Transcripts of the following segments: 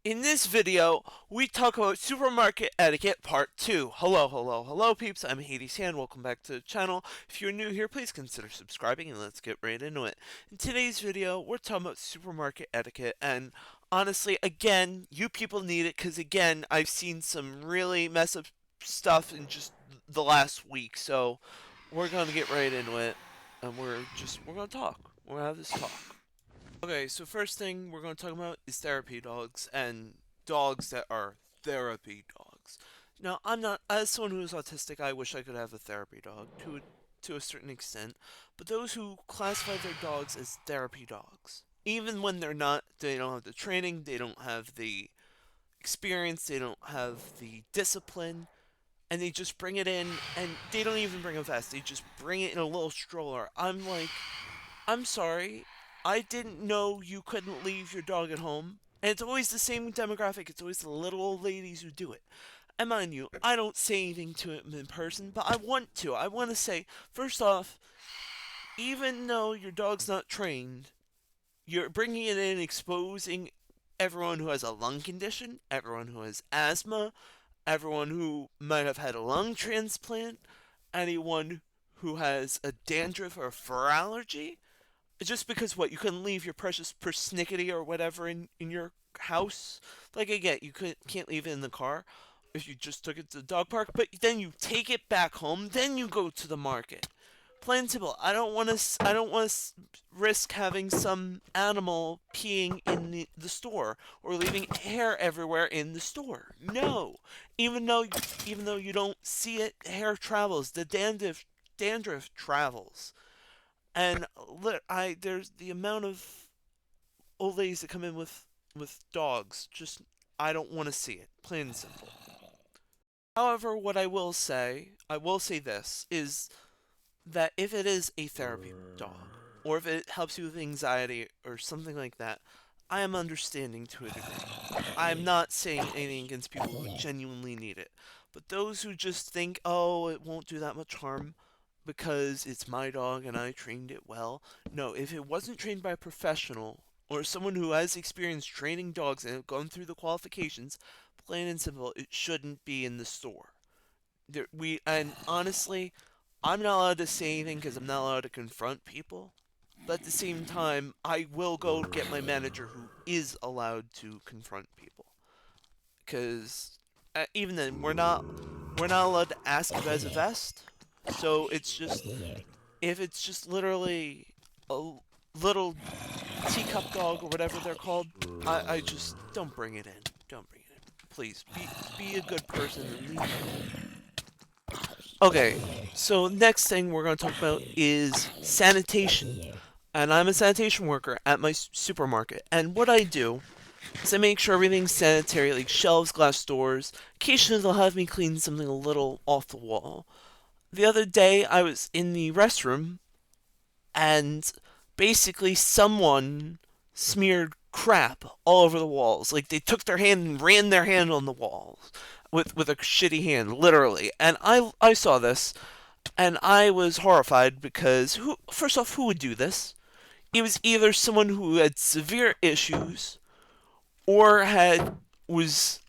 In this video, we talk about supermarket etiquette part 2. Hello peeps, I'm Hades and welcome back to the channel. If you're new here, please consider subscribing and let's get right into it. In today's video, we're talking about supermarket etiquette and honestly, again, you people need it because again, I've seen some really mess up stuff in just the last week, so we're gonna get right into it and we're gonna talk. We're gonna have this talk. Okay, so first thing we're going to talk about is therapy dogs and dogs that are therapy dogs. Now, I'm not, as someone who is autistic, I wish I could have a therapy dog to a certain extent, but those who classify their dogs as therapy dogs, even when they're not, they don't have the training, they don't have the experience, they don't have the discipline, and they just bring it in, and they don't even bring a vest, they just bring it in a little stroller. I'm like, I'm sorry. I didn't know you couldn't leave your dog at home. And it's always the same demographic. It's always the little old ladies who do it. And mind you, I don't say anything to him in person, but I want to. I want to say, first off, even though your dog's not trained, you're bringing it in, exposing everyone who has a lung condition, everyone who has asthma, everyone who might have had a lung transplant, anyone who has a dandruff or fur allergy. Just because what you couldn't leave your precious persnickety or whatever in your house. Like again, you can't leave it in the car if you just took it to the dog park, but then you take it back home, then you go to the market. Plain and simple. I don't want to risk having some animal peeing in the store or leaving hair everywhere in the store. No, even though even though you don't see it, hair travels. The dandruff travels. And there's the amount of old ladies that come in with dogs. Just I don't want to see it. Plain and simple. However, what I will say this is that if it is a therapy dog, or if it helps you with anxiety or something like that, I am understanding to a degree. I'm not saying anything against people who genuinely need it, but those who just think, oh, it won't do that much harm, because it's my dog and I trained it well. No, if it wasn't trained by a professional or someone who has experience training dogs and have gone through the qualifications, plain and simple, it shouldn't be in the store. And honestly, I'm not allowed to say anything because I'm not allowed to confront people. But at the same time, I will go get my manager who is allowed to confront people. Because even then, we're not allowed to ask if it has a vest. So it's just if it's just literally a little teacup dog or whatever they're called, I just don't bring it in. Don't bring it in. Please be a good person and leave it alone. Okay, so next thing we're going to talk about is sanitation. And I'm a sanitation worker at my supermarket. And what I do is I make sure everything's sanitary, like shelves, glass doors. Occasionally they'll have me clean something a little off the wall. The other day I was in the restroom and basically someone smeared crap all over the walls. Like they took their hand and ran their hand on the walls with a shitty hand, literally. And I saw this and I was horrified because who first off who would do this? It was either someone who had severe issues or had was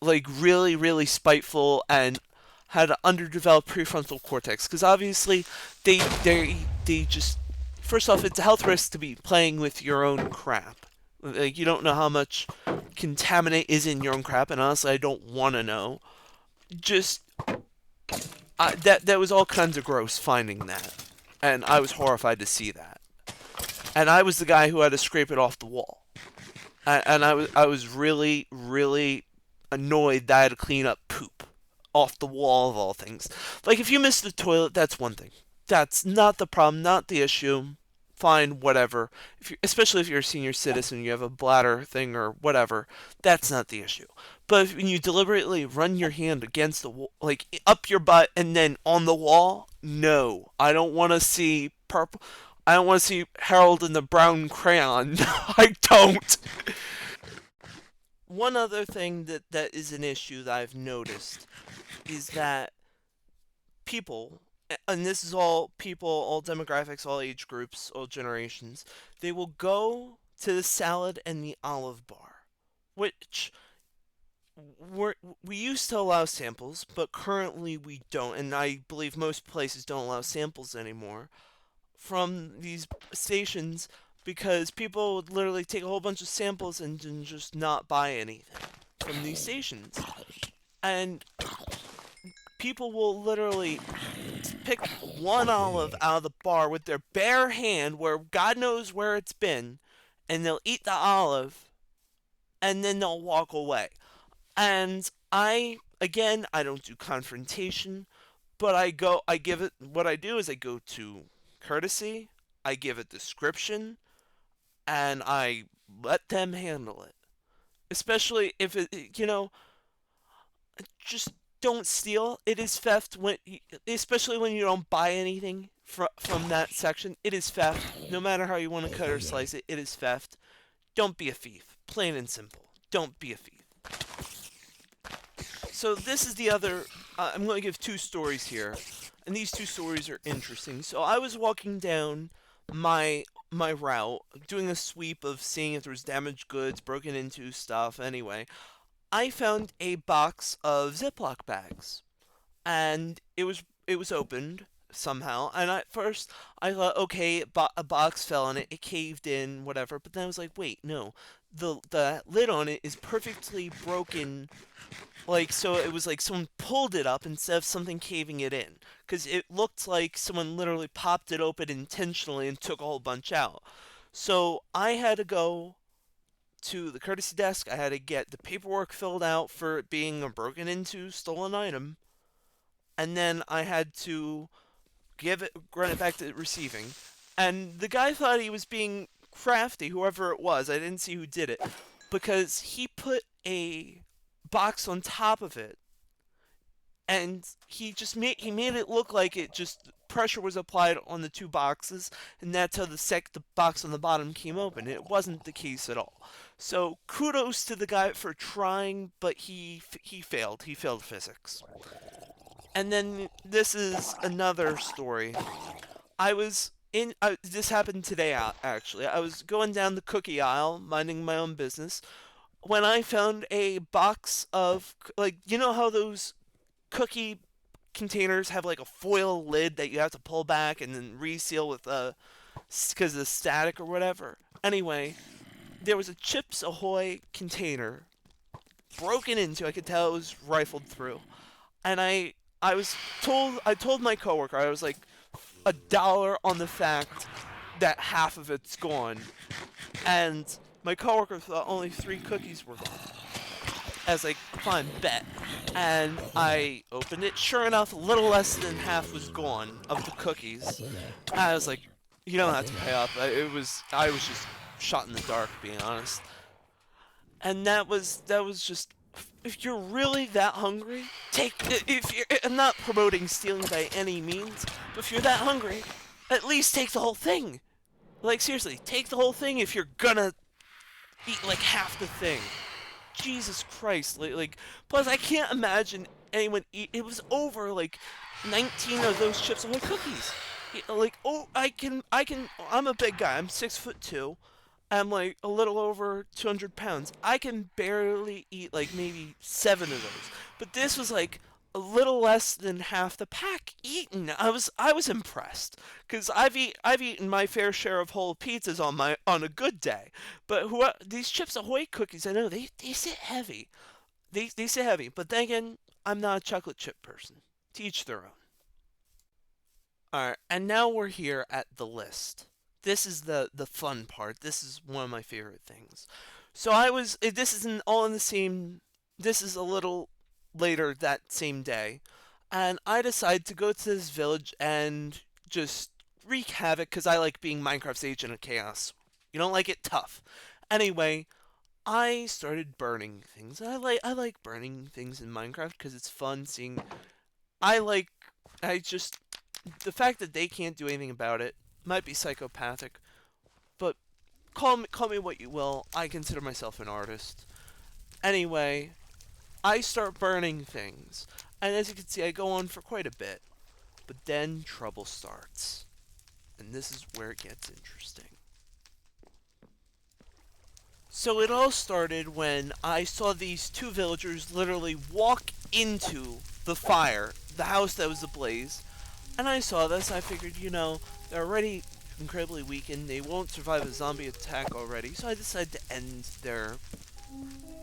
like really spiteful and had an underdeveloped prefrontal cortex because obviously they just first off it's a health risk to be playing with your own crap. Like you don't know how much contaminate is in your own crap, and honestly I don't want to know. Just that was all kinds of gross finding that, and I was horrified to see that. And I was the guy who had to scrape it off the wall. And I was really annoyed that I had to clean up poop off the wall of all things. Like if you miss the toilet, that's one thing. That's not the problem, not the issue. Fine, whatever. If you especially if you're a senior citizen, you have a bladder thing or whatever, that's not the issue. But when you deliberately run your hand against the wall, like up your butt and then on the wall, no, I don't want to see purple. I don't want to see Harold in the brown crayon. I don't. One other thing that is an issue that I've noticed is that people, and this is all people, all demographics, all age groups, all generations, they will go to the salad and the olive bar. which we're, we used to allow samples, but currently we don't, and I believe most places don't allow samples anymore from these stations because people would literally take a whole bunch of samples and just not buy anything from these stations. And people will literally pick one olive out of the bar with their bare hand where God knows where it's been, and they'll eat the olive and then they'll walk away. And again, I don't do confrontation, but I give it, what I do is I go to courtesy, I give a description, and I let them handle it. Especially if just don't steal. It is theft especially when you don't buy anything from that section. It is theft. No matter how you want to cut or slice it, it is theft. Don't be a thief. Plain and simple. Don't be a thief. So this is the other. I'm going to give two stories here, and these two stories are interesting. So I was walking down my route, doing a sweep of seeing if there was damaged goods, broken into stuff. Anyway, I found a box of Ziploc bags, and it was opened somehow. And at first I thought, okay, a box fell on it, it caved in, whatever. But then I was like, wait, no, the lid on it is perfectly broken. Like, so it was like someone pulled it up instead of something caving it in. Because it looked like someone literally popped it open intentionally and took a whole bunch out. So I had to go to the courtesy desk. I had to get the paperwork filled out for it being a broken into stolen item. And then I had to run it back to receiving. And the guy thought he was being crafty, whoever it was. I didn't see who did it. Because he put a box on top of it, and he made it look like it just pressure was applied on the two boxes, and that's how the box on the bottom came open. It wasn't the case at all. So kudos to the guy for trying, but he failed. He failed physics. And then this is another story. This happened today actually. I was going down the cookie aisle, minding my own business, when I found a box of, like, you know how those cookie containers have like a foil lid that you have to pull back and then reseal with because of the static or whatever. Anyway, there was a Chips Ahoy container broken into. I could tell it was rifled through, and I told my coworker, I was like, $1 on the fact that half of it's gone, and my coworker thought only 3 cookies were gone. I was like, fine, bet. And I opened it. Sure enough, a little less than half was gone of the cookies. I was like, you don't have to pay up. I was just shot in the dark, being honest. And that was just, if you're really that hungry, if you're, I'm not promoting stealing by any means, but if you're that hungry, at least take the whole thing. Like, seriously, take the whole thing if you're gonna eat like half the thing. Jesus Christ, plus I can't imagine anyone eat. It was over like 19 of those Chips Ahoy cookies. Like, oh, I'm a big guy. I'm 6'2". I'm like a little over 200 pounds. I can barely eat like maybe 7 of those. But this was like a little less than half the pack eaten. I was impressed because I've eaten my fair share of whole pizzas on a good day. But these Chips Ahoy cookies, I know they sit heavy. They sit heavy. But then again, I'm not a chocolate chip person. To each their own. All right, and now we're here at the list. This is the fun part. This is one of my favorite things. So this isn't all in the same. This is a little later that same day, and I decide to go to this village and just wreak havoc because I like being Minecraft's agent of chaos. You don't like it? Tough. Anyway, I started burning things. I like burning things in Minecraft because it's fun seeing. I like I just the fact that they can't do anything about it might be psychopathic, but call me what you will. I consider myself an artist. Anyway, I start burning things, and as you can see, I go on for quite a bit. But then trouble starts, and this is where it gets interesting. So it all started when I saw these two villagers literally walk into the fire, the house that was ablaze, and I saw this. I figured, they're already incredibly weakened. They won't survive a zombie attack already, so I decided to end their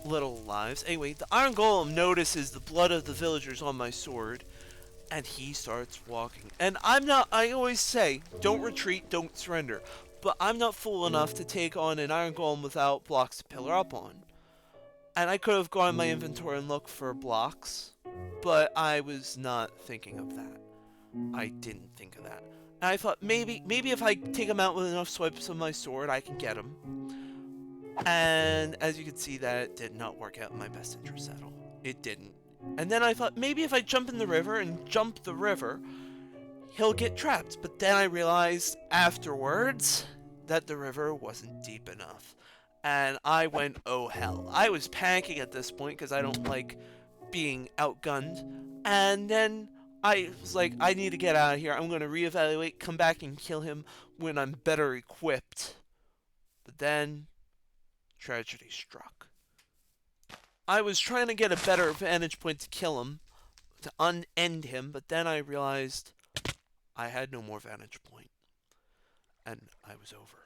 little lives. Anyway, the Iron Golem notices the blood of the villagers on my sword, and he starts walking. And I always say, don't retreat, don't surrender. But I'm not fool enough to take on an Iron Golem without blocks to pillar up on. And I could have gone in my inventory and looked for blocks, but I was not thinking of that. I didn't think of that. And I thought maybe if I take him out with enough swipes of my sword, I can get him. And as you can see, that did not work out in my best interest at all. It didn't. And then I thought maybe if I jump in the river and jump the river, he'll get trapped. But then I realized afterwards that the river wasn't deep enough. And I went, oh hell. I was panicking at this point because I don't like being outgunned. And then I was like, I need to get out of here. I'm going to reevaluate, come back and kill him when I'm better equipped. But then tragedy struck. I was trying to get a better vantage point to kill him, to unend him, but then I realized I had no more vantage point, and I was over.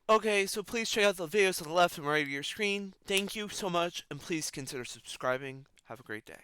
Okay, so please check out the videos to the left and right of your screen. Thank you so much, and please consider subscribing. Have a great day.